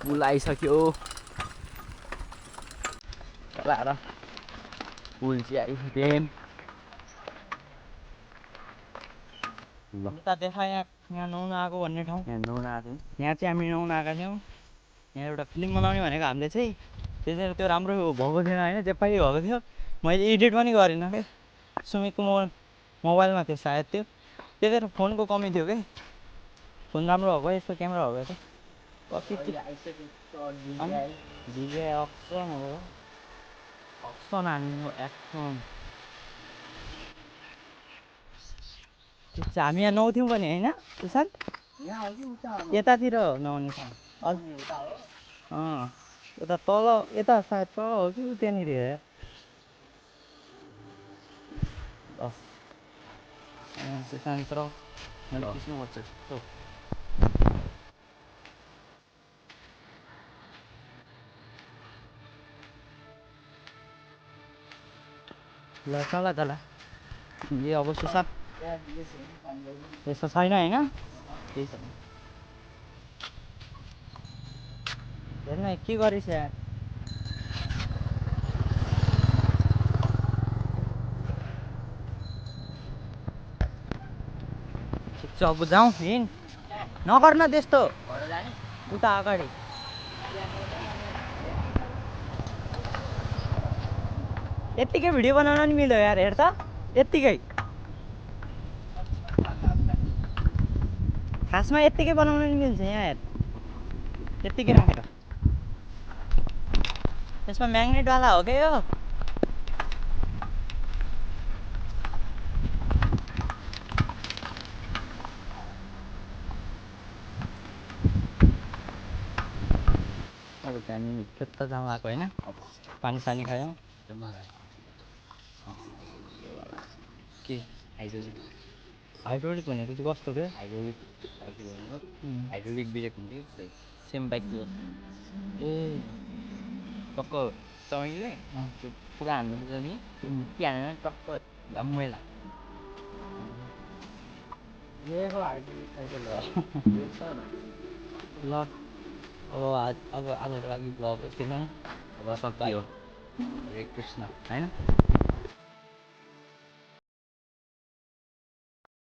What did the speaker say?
पुल आइसक्यो चला पुल चाहिँ आइसक्यो ल यता देखा यहाँ नुहाउन आएको भन्ने ठाउँ। यहाँ नुहाउन आएको यहाँ चाहिँ हामी नुहाउन आएका थियौँ। यहाँ एउटा फिल्म बनाउने भनेको हामीले चाहिँ त्यतिखेर त्यो राम्रो भएको थिएन होइन, जे पाइ भएको थियो। मैले एडिट पनि गरिनँ क्या, सुमितको मोबाइलमा थियो सायद त्यो। त्यतिखेर फोनको कमी थियो क्या, फोन राम्रो भएको यस्तो क्यामेरा भएको थियो कति डिजे अक्सन हो, अक्सन हान्नु एक्सन। हामी यहाँ नुहाउँथ्यौँ पनि होइन सुशान्त, यतातिर हो नुहाउने ठाउँ। यता तल, यता सायद तल हो कि त्यहाँनिर हेर। सुशान्त र मैले खिच्नु पर्छ यस्तो। ल चल तल ए अब सुशान्त यस्तो छैन होइन, त्यही छ। हेर्न के गरिस् यार, ठिक छ अब जाउँ। हिँड नगर्न त्यस्तो, उता अगाडि यत्तिकै भिडियो बनाउन नि मिल्यो यार, हेर त यत्तिकै। खासमा यत्तिकै बनाउन नि मिल्छ यहाँ हेर, यत्तिकै राखेर। यसमा म्याग्नेटवाला हो क्या यो। अब हामी खेत जाउँ आएको होइन, पानी सानी खायौँ। के हाइड्रोलिक भनेको चाहिँ कस्तो क्या? हाइड्रोलिक ब्रेक हुन्थ्यो सेम बाइकको ए टक्क तपाईँले त्यो पुरा हान्नुपर्छ नि के हानेर टक्क मैला ल अब आजको लागि ब्लग यति नै। अब सकियो हरे कृष्ण होइन।